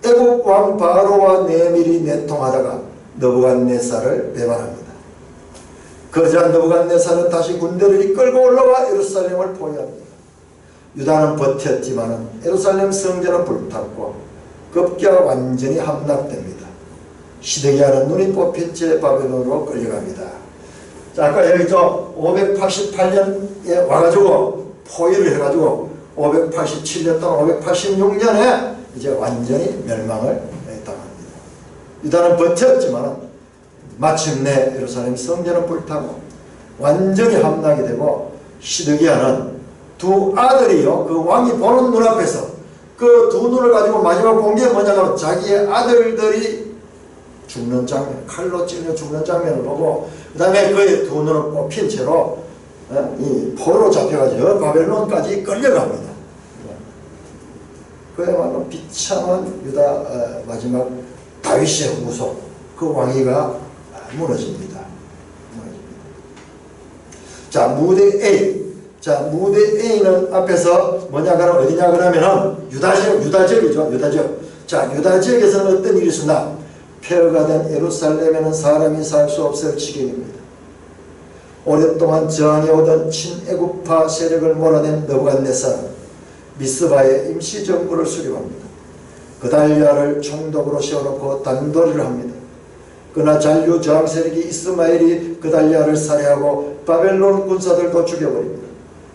애국 왕 바로와 내밀히 내통하다가 느부갓네살을 배반합니다. 그러자 느부갓네살은 다시 군대를 이끌고 올라와 예루살렘을 포위합니다. 유다는 버텼지만 예루살렘 성전은 불탔고 급기야 완전히 함락됩니다. 시드기야는 눈이 뽑힌 채 바벨론으로 끌려갑니다. 자, 아까 여기 588년에 와가지고 포위를 해가지고 587년 또는 586년에 이제 완전히 멸망을 당합니다. 유다는 버텼지만 마침내 예루살렘 성전은 불타고 완전히 함락이 되고 시드기야는 두 아들이요 그 왕이 보는 눈앞에서 그 두 눈을 가지고 마지막 본 게 뭐냐면 자기의 아들들이 죽는 장면, 칼로 찔려 죽는 장면을 보고 그 다음에 그의 두 눈을 뽑힌 채로 이 포로 잡혀가지고 바벨론까지 끌려갑니다. 그야말로 비참한 유다 마지막 다윗의 후속 그 왕위가 무너집니다. 자, 무대 A. 자, 무대 A는 앞에서 뭐냐 그러면 어디냐 그러면은 유다지역이죠. 유다지역. 자, 유다지역에서는 어떤 일이 있었나? 폐허가 된 예루살렘에는 사람이 살 수 없을 지경입니다. 오랫동안 저항해오던 친애국파 세력을 몰아낸 느부갓네살은 미스바에 임시정부를 수립합니다. 그달리아를 총독으로 세워놓고 단도리를 합니다. 그러나 잔류 저항 세력이 이스마엘이 그달리아를 살해하고 바벨론 군사들도 죽여버립니다.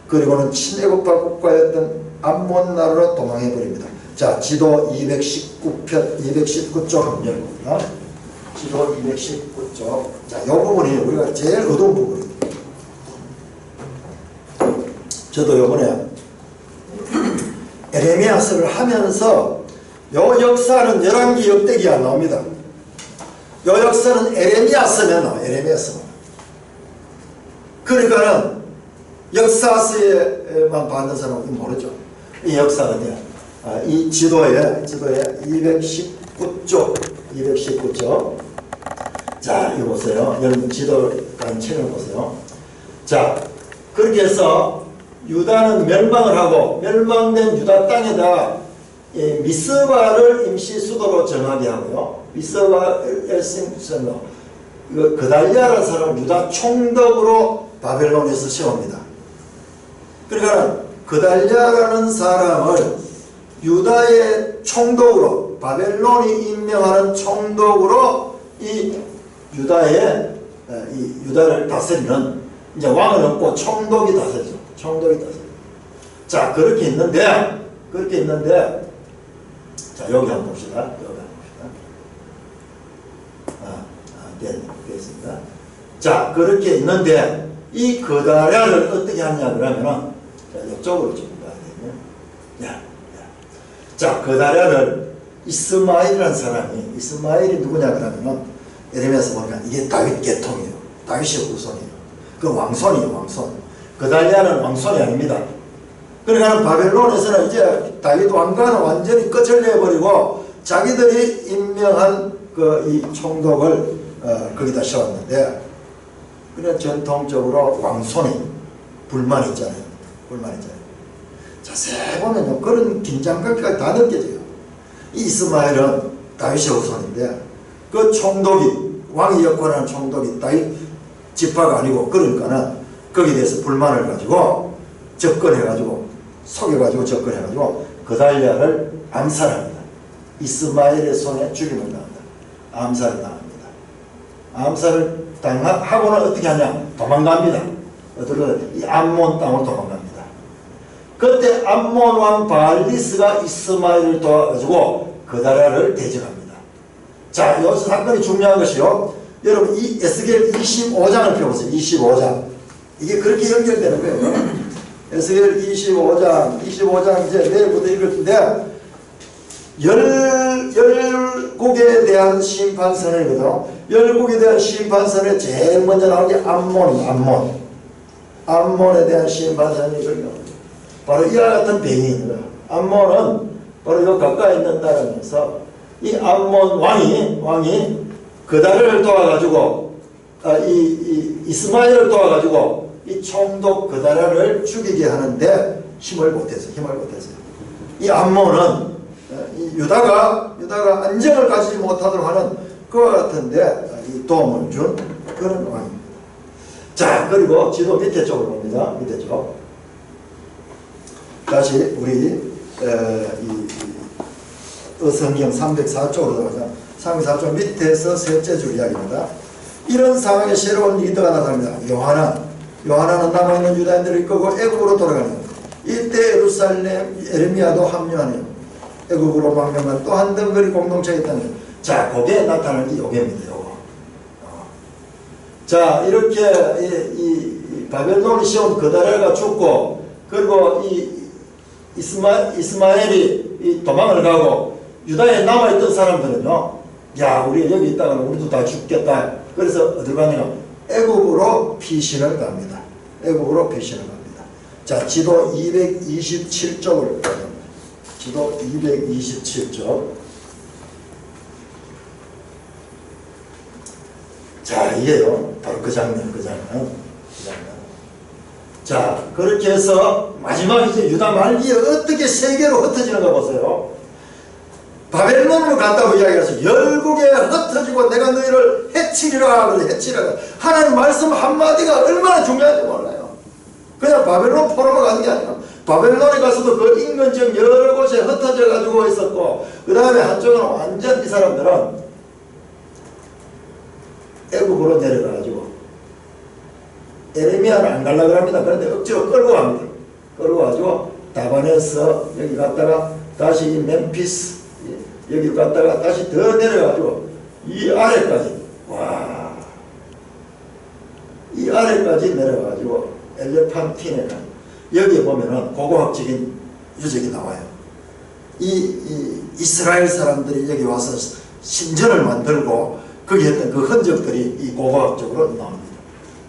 그리고는 친애국파 국가였던 암몬 나라로 도망해버립니다. 자, 지도 219쪽 한번 열어봅니다. 지도 219쪽. 자, 이 부분이 우리가 제일 어두운 부분입니다. 저도 요번에 에레미야서를 하면서 요 역사는 열왕기 역대기 안 나옵니다. 요 역사는 에레미야서면 나와요. 에레미야서. 그러니까는 역사서에만 받는 사람은 모르죠. 이 역사가 어디야? 이 지도에 219쪽. 자, 이거 보세요. 여러분 지도라는 책을 보세요. 자, 그렇게 해서 유다는 멸망을 하고 멸망된 유다 땅에다 미스바를 임시 수도로 정하게 하고요. 미스바를 수도 그달리아라는 사람을 유다 총독으로 바벨론에서 세웁니다. 그러니까 그달리아라는 사람을 유다의 총독으로 바벨론이 임명하는 총독으로 이 유다를 다스리는 이제 왕은 없고 총독이 다스리죠. 총독이 다스리죠. 자, 그렇게 있는데 자, 여기 한번 봅시다. 됐습니다. 자, 그렇게 있는데 이 그달리아를 어떻게 하냐 그러면은 자, 이쪽으로 좀 봐야 되겠네요. 자, 그달리아를 이스마엘이라는 사람이 이스마엘이 누구냐 그러면은 에레미야서 보니까 이게 다윗 계통이에요. 다윗의 후손이에요. 그 왕손이에요. 왕손. 그달리아는 왕손이 아닙니다. 그러니까 바벨론에서는 이제 다윗 왕가는 완전히 끝을 내버리고 자기들이 임명한 이 총독을 거기다 세웠는데 그냥 전통적으로 왕손이 불만이 있잖아요. 자세히 보면요, 그런 긴장감까지 다 느껴져요. 이 이스마엘은 다윗의 후손인데 그 총독이 왕이 역할하는 총독이 다윗 지파가 아니고 그러니까는 거기에 대해서 불만을 가지고 접근해가지고 속여가지고 접근해가지고 그달리아를 암살합니다. 이스마엘의 손에 죽임을 당합니다. 암살을 당합니다. 암살을 당하고는 어떻게 하냐? 도망갑니다. 이 암몬 땅으로 도망갑니다. 그때 암몬 왕 바알리스가 이스마엘을 도와가지고 그달리아를 대적합니다. 자, 여기서 사건이 중요한 것이요. 여러분 이 에스겔 25장을 펴보세요. 25장. 이게 그렇게 연결되는 거예요. 에스겔 25장 이제 내일부터 읽을 텐데 열국에 대한 심판선언이거든. 열국에 대한 심판선언에 제일 먼저 나오는 게 암몬. 암몬에 대한 심판선언이거든요. 바로 이와 같은 배경이 있는 거야. 암몬은 바로 요 가까이 있는 나라면서 이 암몬 왕이 그달리아를 도와가지고 이스마엘을 도와가지고 이 총독 그달리아를 죽이게 하는데 힘을 못했어요. 이 암몬은 유다가 안정을 가지지 못하도록 하는 그와 같은데 이 도움을 준 그런 왕입니다. 자, 그리고 지도 밑에 쪽으로 봅니다. 밑에 쪽. 다시 우리 성경 304쪽으로 들어가자. 304쪽 밑에서 셋째 줄 이야기입니다. 이런 상황에 새로운 리더가 나타납니다. 요하나는 남아있는 유다인들을 이끌고 애국으로 돌아가네요. 이때 예루살렘 에레미야도 합류하네요. 애국으로 망명한 또 한 덩거리 공동체가 있다네요. 자, 거기에 나타나는 게 요게입니다. 요거. 자, 이렇게 이 바벨론이 세운 그달리아가 죽고 그리고 이스마엘이 도망을 가고 유다에 남아있던 사람들은요 야, 우리 여기 있다가 우리도 다 죽겠다. 그래서 어디 가냐? 애국으로 피신을 갑니다. 애국으로 피신을 갑니다. 자, 지도 227쪽을 지도 227쪽. 자, 이게요. 바로 그 장면. 자, 그렇게 해서 마지막 이제 유다 말기에 어떻게 세계로 흩어지는가 보세요. 바벨론으로 간다고 이야기해서 열국에 흩어지고 내가 너희를 해치리라. 그래, 해치리라. 하나님 말씀 한마디가 얼마나 중요한지 몰라요. 그냥 바벨론 포로로 가는 게 아니라 바벨론에 가서도 그 인근 지역 여러 곳에 흩어져 가지고 있었고, 그 다음에 한쪽은 완전 이 사람들은 애국으로 내려가가지고 에레미야는 안 가려고 합니다. 그런데 억지로 끌고 갑니다. 끌고 가지고 다반에서 여기 갔다가 다시 이 멤피스 여기 갔다가 다시 더 내려가지고 이 아래까지, 와, 이 아래까지 내려가지고 엘레판티네 가. 여기에 보면은 고고학적인 유적이 나와요. 이 이스라엘 사람들이 여기 와서 신전을 만들고 거기 했던 그 흔적들이 이 고고학적으로 나옵니다.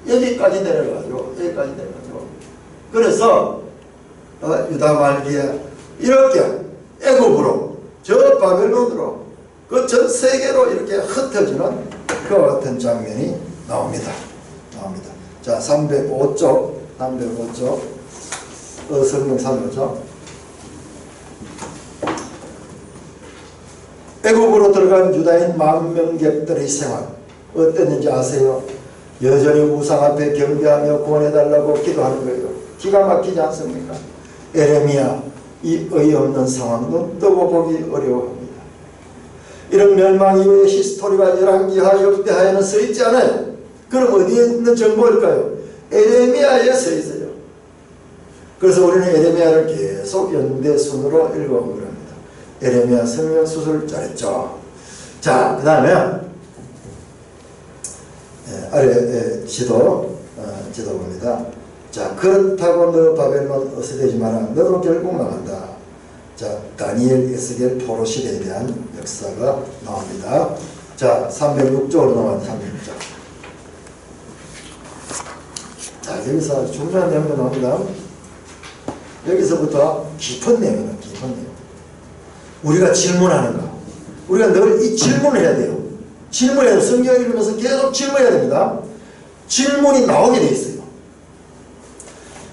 여기까지 내려가지고 그래서 유다 말기에 이렇게 애굽으로 저 바벨론으로 그 전 세계로 이렇게 흩어지는 그와 같은 장면이 나옵니다. 자, 305쪽 성경 305쪽. 애굽으로 들어간 유다인 만명객들의 생활 어땠는지 아세요? 여전히 우상 앞에 경배하며 구원해달라고 기도하는 거예요. 기가 막히지 않습니까? 에레미야, 이 어이없는 상황 눈 뜨고 보기 어려워합니다. 이런 멸망 이후의 히스토리가 열왕기하 역대하에는 써있지 않아요. 그럼 어디에 있는 정보일까요? 에레미야에 써있어요. 그래서 우리는 에레미야를 계속 연대순으로 읽어온 겁니다. 에레미야 성명수술 잘했죠. 자, 그 다음에 아래 지도 봅니다. 자, 그렇다고 너 바벨론 어스되지 마라. 너도 결국 망한다. 자, 다니엘, 에스겔, 포로 시대에 대한 역사가 나옵니다. 자, 306쪽으로 나왔습니다. 306쪽. 자, 여기서 중요한 내용이 나옵니다. 여기서부터 깊은 내용입니다. 깊은 내용. 우리가 질문하는 거. 우리가 늘 이 질문을 해야 돼요. 질문해야 돼요. 성경 읽으면서 계속 질문해야 됩니다. 질문이 나오게 돼 있어요.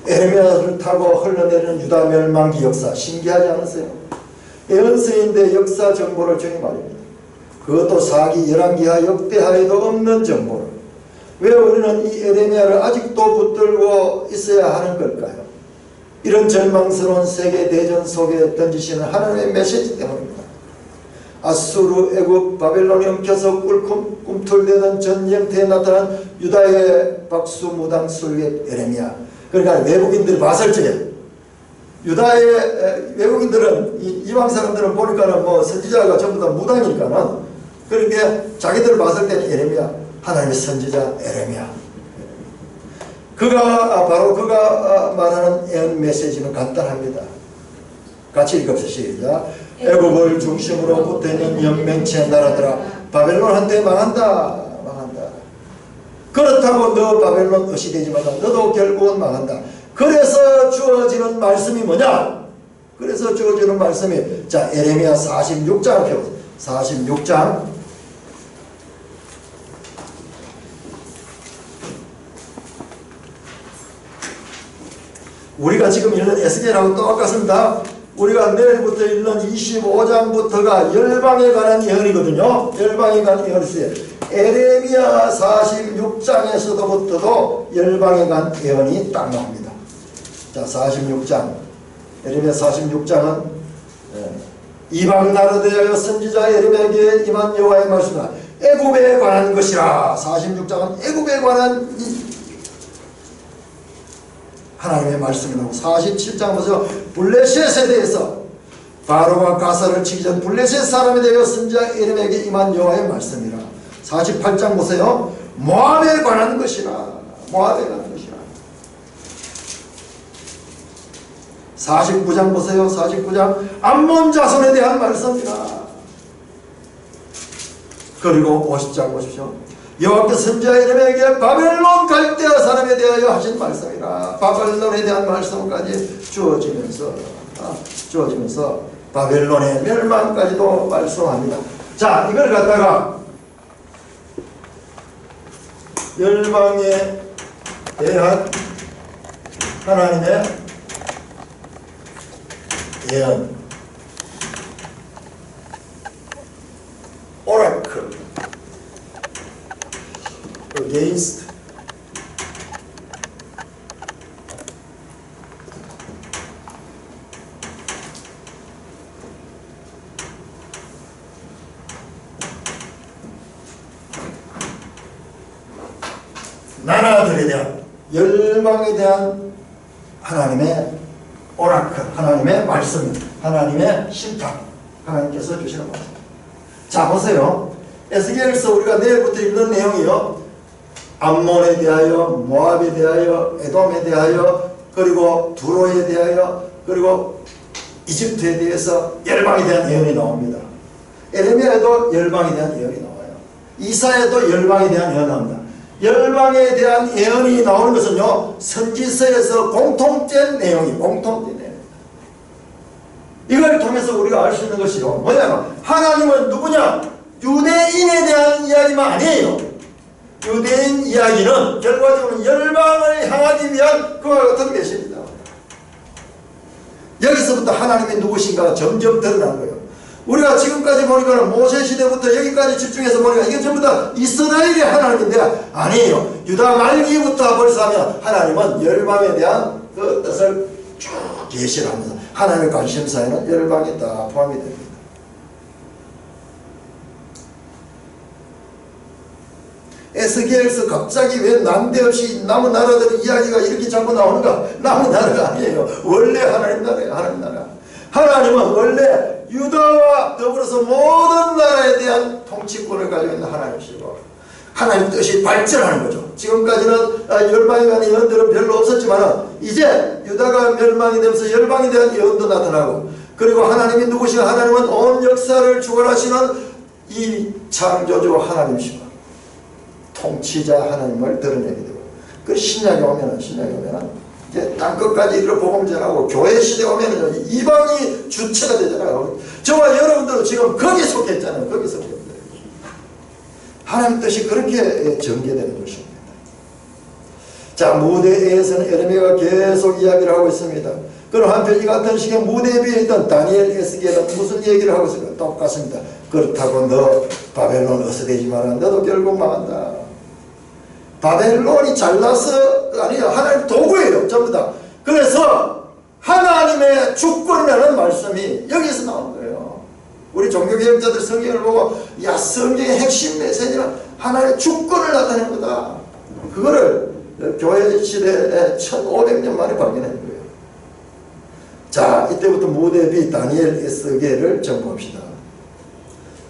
에레미야를 타고 흘러내리는 유다 멸망기 역사 신기하지 않으세요? 예언서인데 역사 정보를 주니 말입니다. 그것도 사기 열왕기하 역대하에도 없는 정보를 왜 우리는 이 에레미야를 아직도 붙들고 있어야 하는 걸까요? 이런 절망스러운 세계 대전 속에 던지시는 하나님의 메시지 때문입니다. 아수르, 애굽, 바벨론이 엉켜서 꿀꿈 꿈틀대던 전쟁터에 나타난 유다의 박수무당 술객 에레미야. 그러니까 외국인들이 봤을 적에 유다의 외국인들은 이방 사람들은 보니까는 뭐 선지자가 전부 다 무당이니까는 그렇게 자기들 봤을 때는 에레미야, 하나님의 선지자 에레미야. 바로 그가 말하는 예언 메시지는 간단합니다. 같이 읽읍시다. 시작. 애굽을 중심으로 붙어있는 연맹체 나라들아 바벨론한테 망한다. 그렇다고 너 바벨론 의시 되지 마라. 너도 결국은 망한다. 그래서 주어지는 말씀이 뭐냐? 그래서 주어지는 말씀이 자, 에레미야 46장을 펴보세요. 46장 우리가 지금 읽는 에스겔하고 똑같습니다. 우리가 내일부터 읽는 25장부터가 열방에 관한 예언이거든요. 열방에 관한 예언이 에레미야 46장에서부터도 열방에 관한 예언이 딱 나옵니다. 자, 46장 에레미야 46장은 이방 나라에 대하여 선지자 에레미야에게 임한 여호와의 말씀이다. 애굽에 관한 것이라. 46장은 애굽에 관한 하나님의 말씀이 나오고 47장 보세요. 블레셋에 대해서 바로가 가사를 치기 전 블레셋 사람에 대하여 선지자 에레미야에게 임한 여호와의 말씀이라. 48장 보세요. 모압에 관한 것이라. 모압에 관한 것이라. 49장 보세요. 49장 암몬 자손에 대한 말씀이라. 그리고 50장 보십시오. 여호와께서 선지자 예레미야에게 바벨론 갈대아 사람에 대하여 하신 말씀이라. 바벨론에 대한 말씀까지 주어지면서 바벨론의 멸망까지도 말씀합니다. 자, 이걸 갖다가 열방에 대한 하나님의 예언, 오라클, against 나라들에 대한, 열방에 대한 하나님의 오라클, 하나님의 말씀, 하나님의 신탁, 하나님께서 주시는 말씀. 자, 보세요. 에스겔서 우리가 내일부터 읽는 내용이요, 암몬에 대하여, 모압에 대하여, 에돔에 대하여, 그리고 두로에 대하여, 그리고 이집트에 대해서 열방에 대한 예언이 나옵니다. 에레미야에도 열방에 대한 예언이 나와요. 이사야에도 열방에 대한 예언이 나옵니다. 열방에 대한 예언이 나오는 것은요, 선지서에서 공통된 내용이, 공통된 내용. 이걸 통해서 우리가 알 수 있는 것이요, 뭐냐면 하나님은 누구냐? 유대인에 대한 이야기만 아니에요. 유대인 이야기는 결과적으로 열방을 향하기 위한 그와 같은 메시지입니다. 여기서부터 하나님이 누구신가가 점점 드러나는 거예요. 우리가 지금까지 보니까 모세 시대부터 여기까지 집중해서 보니까 이게 전부 다 이스라엘의 하나님인데 아니에요. 유다 말기부터 벌써 하면 하나님은 열방에 대한 그 뜻을 쭉 계시를 하면서 하나님의 관심사에는 열방이 다 포함이 됩니다. 에스겔에서 갑자기 왜 난데없이 남은 나라들의 이야기가 이렇게 자꾸 나오는가? 남은 나라가 아니에요. 원래 하나님 나라예요. 하나님 나라. 하나님은 원래 유다와 더불어서 모든 나라에 대한 통치권을 가지고 있는 하나님이시고 하나님 뜻이 발전하는 거죠. 지금까지는 열방에 관한 예언들은 별로 없었지만 이제 유다가 멸망이 되면서 열방에 대한 예언도 나타나고, 그리고 하나님이 누구시냐? 하나님은 온 역사를 주관하시는 이 창조주 하나님이시고 통치자 하나님을 드러내게 되고, 그 신약에 오면은 이제 땅끝까지 이르러 복음 전하고 교회 시대에 오면은 이방이 주체가 되잖아요. 저와 여러분들은 지금 거기 속해 있잖아요. 거기 속해 있어요. 하나님 뜻이 그렇게 전개되는 것입니다. 자, 무대에서는 에레미야가 계속 이야기를 하고 있습니다. 그럼 한편 이 같은 시기에 무대 위에 있던 다니엘, 에스겔은 무슨 얘기를 하고 있을까? 똑같습니다. 그렇다고 너 바벨론 어서되지 마라. 너도 결국 망한다. 바벨론이 잘나서 아니요, 하나님 도구예요, 전부 다. 그래서 하나님의 주권이라는 말씀이 여기서 나온 거예요. 우리 종교개혁자들 성경을 보고 야, 성경의 핵심 메시지는 하나님의 주권을 나타내는 거다. 그거를 교회 시대에 1500년 만에 발견한 거예요. 자, 이때부터 무대비 다니엘, 에스겔을 점검합시다.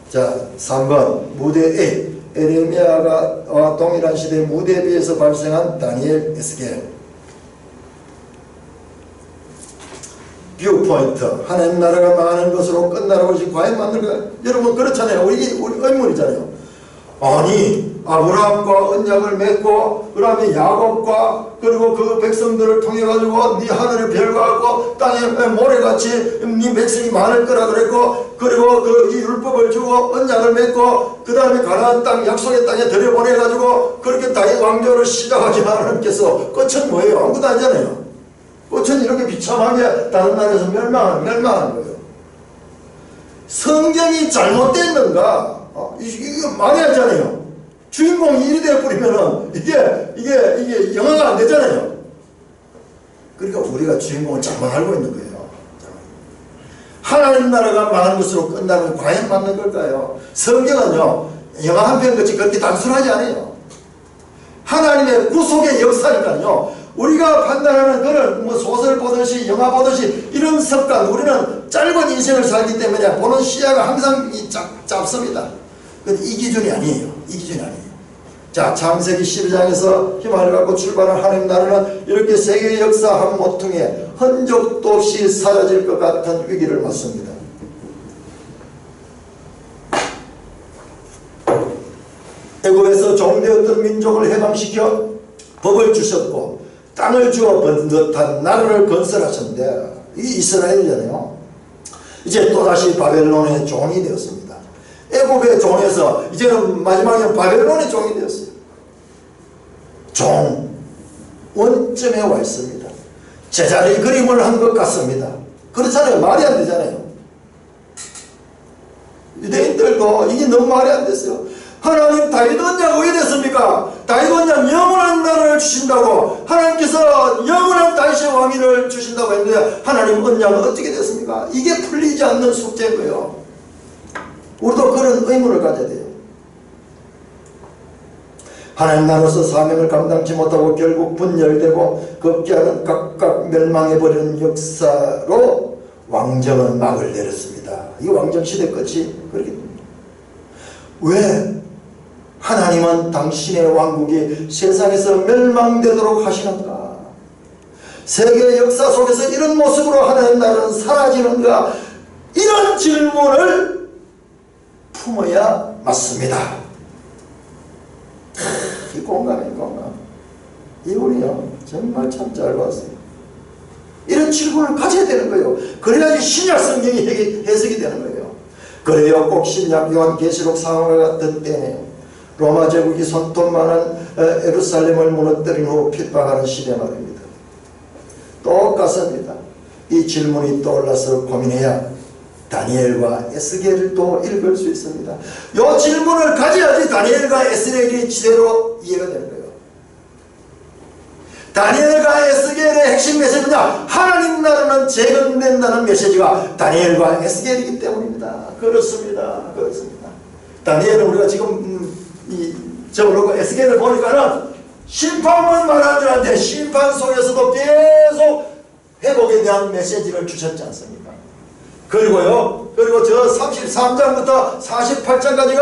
자, 3번 무대 A, 에레미야와 동일한 시대의 무대비에서 발생한 다니엘, 에스겔. 뷰포인트, 하나님 나라가 망하는 것으로 끝나라고 지금 과연 맞는가? 여러분 그렇잖아요. 우리 의문이잖아요. 아니, 아브라함과 언약을 맺고 그 다음에 야곱과 그리고 그 백성들을 통해 가지고 네 하늘의 별과 같고 땅에 모래같이 네 백성이 많을 거라 그랬고, 그리고 그 이 율법을 주고 언약을 맺고 그 다음에 가나안 땅 약속의 땅에 들여보내 가지고 그렇게 다윗 왕조를 시작하신 하나님께서 끝은 뭐예요? 아무것도 아니잖아요. 끝은 이렇게 비참하게 다른 나라에서 멸망하는 거예요. 성경이 잘못됐는가? 이게 망해야잖아요. 주인공이 일이 되어버리면은 이게 영화가 안 되잖아요. 그러니까 우리가 주인공을 잘못 알고 있는 거예요. 하나님 나라가 망하는 것으로 끝나는 건 과연 맞는 걸까요? 성경은요, 영화 한 편 같이 그렇게 단순하지 않아요. 하나님의 구속의 역사니까요. 우리가 판단하는 그런 뭐 소설 보듯이 영화 보듯이 이런 습관, 우리는 짧은 인생을 살기 때문에 보는 시야가 항상 짧습니다. 이 기준이 아니에요. 이 기준이 아니에요. 자, 창세기 12장에서 희망을 갖고 출발한 하나님 나라는 이렇게 세계 역사 한 모퉁이에 흔적도 없이 사라질 것 같은 위기를 맞습니다. 어떤 민족을 해방시켜 법을 주셨고 땅을 주어 번듯한 나라를 건설하셨는데 이 이스라엘이잖아요. 이제 또다시 바벨론의 종이 되었습니다. 애굽의 종에서 이제는 마지막에 바벨론의 종이 되었어요. 종 원점에 와 있습니다. 제자리 그림을 한 것 같습니다. 그렇잖아요. 말이 안 되잖아요. 유대인들도 이게 너무 말이 안 됐어요. 하나님 다윗 언약 왜 됐습니까? 다윗 언약 영원한 나라를 주신다고 하나님께서 영원한 다윗의 왕위를 주신다고 했는데 하나님 언약은 어떻게 됐습니까? 이게 풀리지 않는 숙제인 거예요. 우리도 그런 의문을 가져야 돼요. 하나님 나라로서 사명을 감당치 못하고 결국 분열되고 급기야는 각각 멸망해버리는 역사로 왕정은 막을 내렸습니다. 이 왕정 시대 끝이 그렇게 됩니다. 왜 하나님은 당신의 왕국이 세상에서 멸망되도록 하시는가? 세계 역사 속에서 이런 모습으로 하나님 나라는 사라지는가? 이런 질문을 품어야 맞습니다. 이 공감이에요, 공감. 이분이요, 정말 참 잘 봤어요. 이런 질문을 가져야 되는 거예요. 그래야지 신약 성경이 해석이 되는 거예요. 그래요, 꼭 신약 요한계시록 상황과 같은 때네요. 로마 제국이 손톱만한 예루살렘을 무너뜨린 후 핍박하는 시대 말입니다. 똑같습니다. 이 질문이 떠올라서 고민해야 다니엘과 에스겔도 읽을 수 있습니다. 이 질문을 가져야지 다니엘과 에스겔이 제대로 이해가 되는 거예요. 다니엘과 에스겔의 핵심 메시지냐? 하나님 나라는 재건된다는 메시지가 다니엘과 에스겔이기 때문입니다. 그렇습니다. 그렇습니다. 다니엘은 우리가 지금 저러고 에스겔을 보니까는 심판만 말하는 줄 알았는데 심판 속에서도 계속 회복에 대한 메시지를 주셨지 않습니까? 그리고요, 그리고 저 33장부터 48장까지가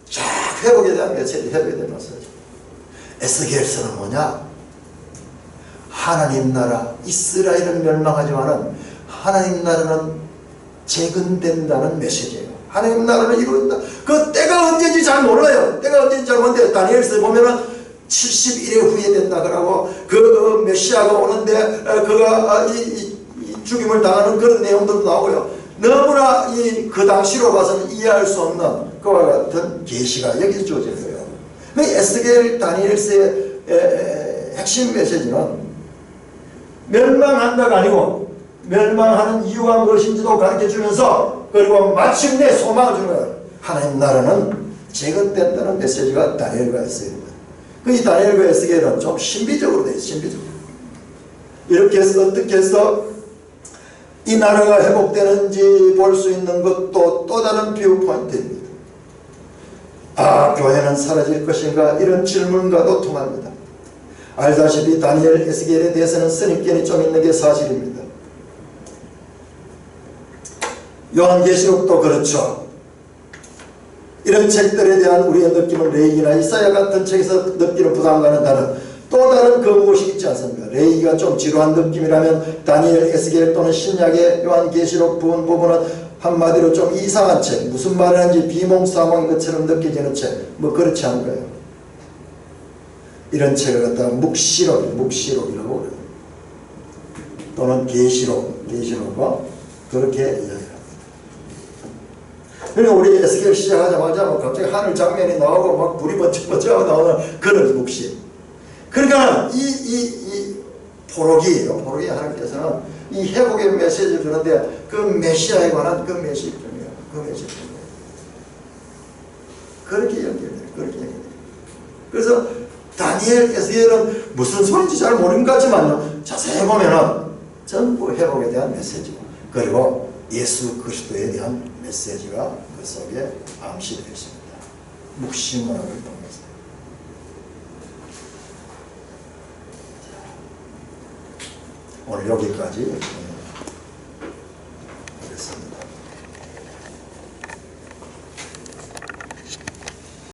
쫙 회복에 대한 메시지, 회복에 대한 메시지. 에스겔서는 뭐냐? 하나님 나라, 이스라엘은 멸망하지만은 하나님 나라는 재건된다는 메시지예요. 하나님 나라는 이루어진다. 그 때가 언제인지 잘 몰라요. 때가 언제인지 잘 모르는데 다니엘서에 보면은 71회 후에 된다 그러고 그 메시아가 오는데 그가 이 죽임을 당하는 그런 내용들도 나오고요. 너무나 그 당시로 봐서는 이해할 수 없는 그와 같은 계시가 여기 주어진 거예요. 에스겔 다니엘서의 핵심 메시지는 멸망한다가 아니고 멸망하는 이유가 무엇인지도 가르쳐주면서 그리고 마침내 소망을 주는 거예요. 하나님 나라는 재건된다는 메시지가 다니엘과 에스겔입니다. 이 다니엘과 에스겔은 좀 신비적으로 되어 있어요. 신비적으로. 이렇게 해서 어떻게 해서 이 나라가 회복되는지 볼 수 있는 것도 또 다른 뷰 포인트입니다. 아, 교회는 사라질 것인가? 이런 질문과도 통합니다. 알다시피 다니엘, 에스겔에 대해서는 선입견이 좀 있는 게 사실입니다. 요한계시록도 그렇죠. 이런 책들에 대한 우리의 느낌은 레이기나 이사야 같은 책에서 느끼는 부담과는 다른 또 다른 그 무엇이 있지 않습니까? 레이기가 좀 지루한 느낌이라면 다니엘, 에스겔 또는 신약의 요한계시록 부분은 한마디로 좀 이상한 책, 무슨 말을 하는지 비몽사몽인 것처럼 느껴지는 책, 뭐 그렇지 않은가요? 이런 책을 갖다가 묵시록이라고 그래요. 또는 계시록과 그렇게 이야기합니다. 그러니까 우리 에스겔 시작하자마자 뭐 갑자기 하늘 장면이 나오고 막 불이 번쩍번쩍 나오는 그런 묵시. 그러니까 이 포로기예요. 포로기 하나님께서는 이 회복의 메시지를 주는데 그 메시아에 관한 그 메시지 중이에요. 그 메시지 중이에요. 그렇게 연결돼요. 그렇게 연결돼요. 그래서 다니엘, 에스겔은 무슨 소리인지 잘 모르는 것 같지만요. 자세히 보면은 전부 회복에 대한 메시지고 그리고 예수 그리스도에 대한 메시지가 그 속에 암시되어 있습니다. 묵시문학을 통해서. 오늘 여기까지